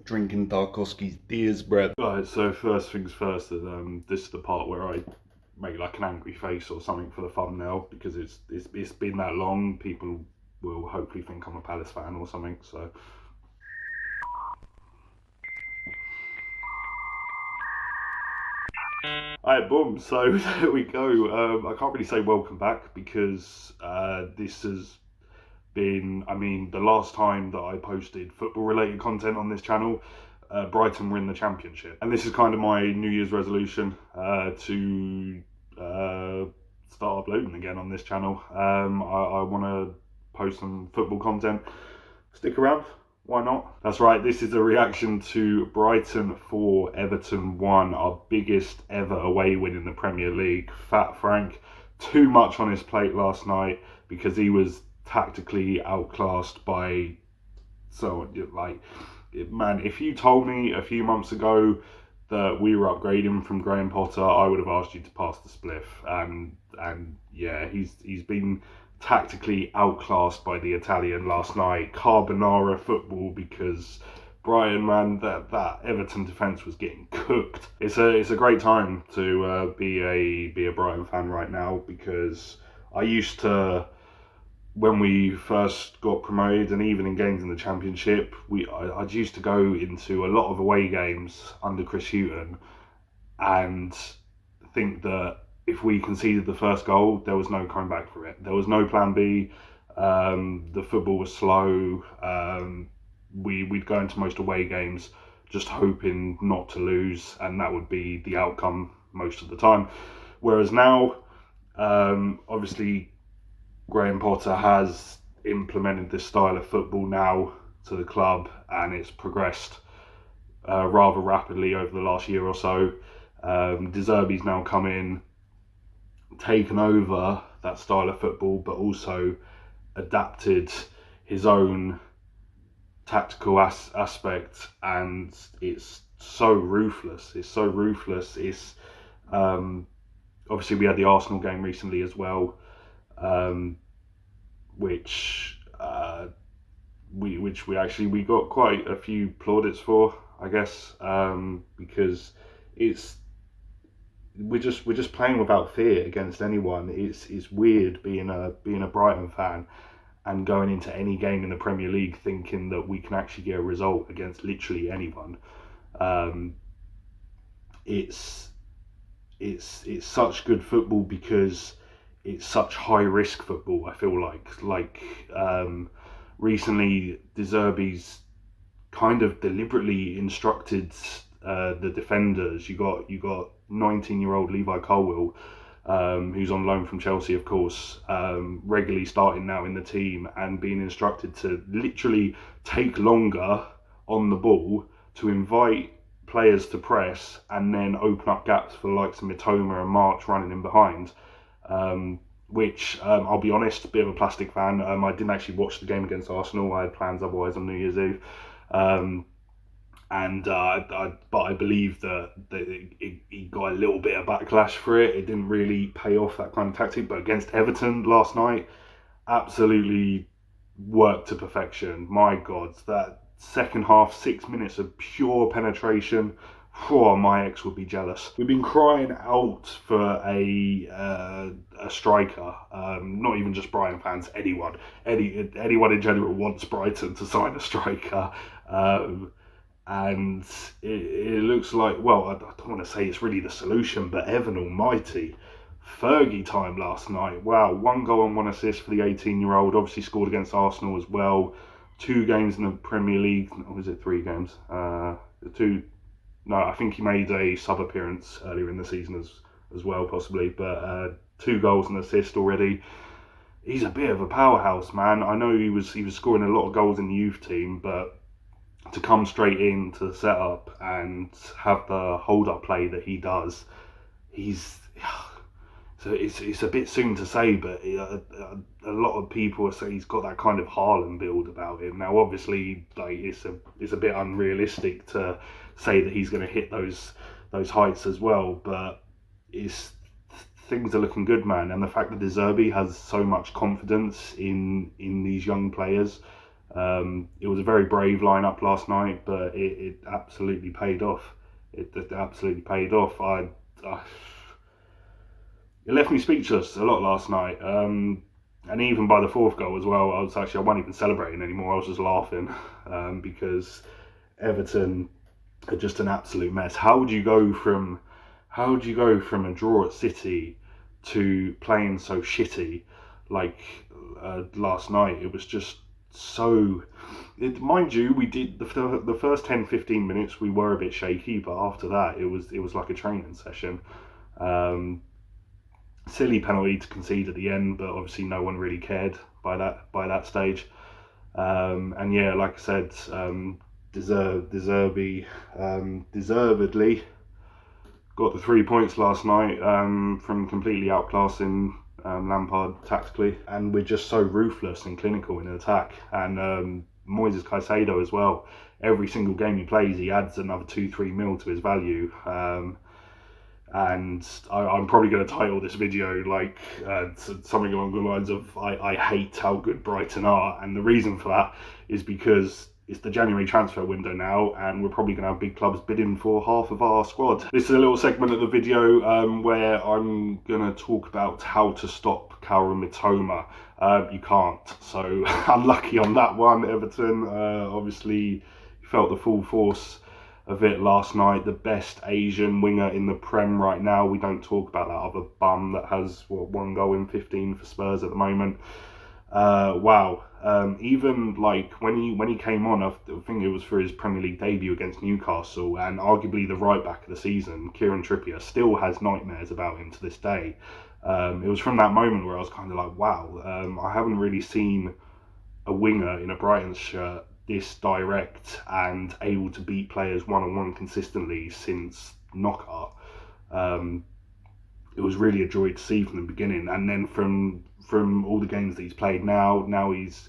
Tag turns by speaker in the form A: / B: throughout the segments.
A: drinking Tarkovsky's Deer's breath.
B: Right, so first things first, this is the part where I make like an angry face or something for the thumbnail, because it's been that long. People will hopefully think I'm a Palace fan or something. So alright, boom. So there we go. I can't really say welcome back because this has been, I mean, the last time that I posted football related content on this channel, Brighton were in the Championship. And this is kind of my New Year's resolution to start uploading again on this channel. I want to post some football content. Stick around, why not? That's right, this is a reaction to Brighton 4, Everton 1, our biggest ever away win in the Premier League. Fat Frank, too much on his plate last night because he was tactically outclassed by someone. Like, man, if you told me a few months ago that we were upgrading from Graham Potter, I would have asked you to pass the spliff. And yeah, he's been tactically outclassed by the Italian last night. Carbonara football, because Brighton, man, that Everton defence was getting cooked. It's a great time to be a Brighton fan right now, because I used to, when we first got promoted and even in games in the Championship, I used to go into a lot of away games under Chris Hughton and think that if we conceded the first goal, there was no coming back for it. There was no plan B. The football was slow. We'd go into most away games just hoping not to lose, and that would be the outcome most of the time. Whereas now, obviously, Graham Potter has implemented this style of football now to the club, and it's progressed rather rapidly over the last year or so. Zerbi's now come in, taken over that style of football, but also adapted his own tactical aspect, and it's so ruthless. It's so ruthless. It's obviously we had the Arsenal game recently as well, which we got quite a few plaudits for, I guess, because we're just playing without fear against anyone. It's weird being a Brighton fan and going into any game in the Premier League thinking that we can actually get a result against literally anyone. It's such good football because it's such high risk football. I feel like recently De Zerbi's kind of deliberately instructed the defenders. You got 19-year-old Levi Colwill, who's on loan from Chelsea, of course, regularly starting now in the team and being instructed to literally take longer on the ball to invite players to press and then open up gaps for the likes of Mitoma and March running in behind. Which, I'll be honest, a bit of a plastic fan. I didn't actually watch the game against Arsenal. I had plans otherwise on New Year's Eve. But I believe that he got a little bit of backlash for it. It didn't really pay off, that kind of tactic. But against Everton last night, absolutely worked to perfection. My God, that second half, 6 minutes of pure penetration. Oh, my ex would be jealous. We've been crying out for a striker. Not even just Brighton fans. Anyone in general wants Brighton to sign a striker. And it looks like, well, I don't want to say it's really the solution, but Evan Almighty, Fergie time last night. Wow, 1 goal and 1 assist for the 18-year-old. Obviously scored against Arsenal as well. 2 games in the Premier League. Or was it 3 games? No, I think he made a sub appearance earlier in the season as well, possibly. But 2 goals and assist already. He's a bit of a powerhouse, man. I know he was scoring a lot of goals in the youth team, but to come straight into the setup and have the hold-up play that he does, so it's a bit soon to say, but a lot of people say he's got that kind of Haaland build about him. Now, obviously, like it's a bit unrealistic to say that he's going to hit those heights as well, but things are looking good, man. And the fact that De Zerbi has so much confidence in these young players, It was a very brave lineup last night, but it absolutely paid off. It absolutely paid off. It left me speechless a lot last night. And even by the fourth goal as well, I wasn't even celebrating anymore. I was just laughing because Everton are just an absolute mess. How would you go from a draw at City to playing so shitty like last night? It was just so. Mind you, we did the first 10-15 minutes we were a bit shaky, but after that it was like a training session. Silly penalty to concede at the end, but obviously no one really cared by that stage. And yeah, like I said, Zerbi deservedly got the 3 points last night from completely outclassing Lampard tactically, and we're just so ruthless and clinical in attack. And Moises Caicedo as well. Every single game he plays, he adds another 2-3 mil to his value. And I'm probably going to title this video like something along the lines of I hate how good Brighton are, and the reason for that is because it's the January transfer window now, and we're probably going to have big clubs bidding for half of our squad. This is a little segment of the video where I'm going to talk about how to stop Kaoru Mitoma. You can't, so unlucky on that one. Everton obviously felt the full force of it last night. The best Asian winger in the Prem right now. We don't talk about that other bum that has one goal in 15 for Spurs at the moment. Wow. Even like when he came on, I think it was for his Premier League debut against Newcastle, and arguably the right back of the season, Kieran Trippier, still has nightmares about him to this day. It was from that moment where I was kind of like, wow, I haven't really seen a winger in a Brighton shirt this direct and able to beat players one-on-one consistently since Knockout. It was really a joy to see from the beginning, and then from all the games that he's played now he's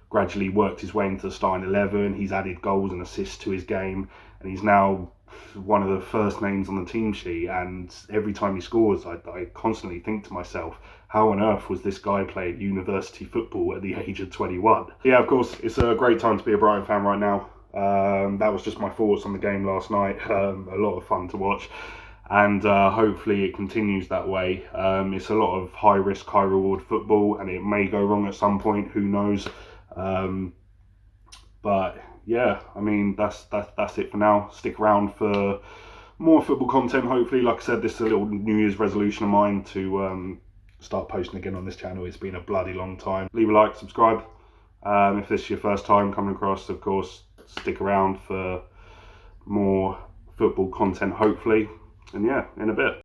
B: gradually worked his way into the starting 11. He's added goals and assists to his game, and he's now one of the first names on the team sheet. And every time he scores, I constantly think to myself, how on earth was this guy playing university football at the age of 21? Yeah, of course, it's a great time to be a Brighton fan right now. That was just my thoughts on the game last night. A lot of fun to watch, and hopefully it continues that way. It's a lot of high risk, high reward football, and it may go wrong at some point, who knows. But yeah, I mean, that's it for now. Stick around for more football content, hopefully. Like I said, this is a little New Year's resolution of mine to start posting again on this channel. It's been a bloody long time. Leave a like, subscribe. If this is your first time coming across, of course, stick around for more football content, hopefully. And yeah, in a bit.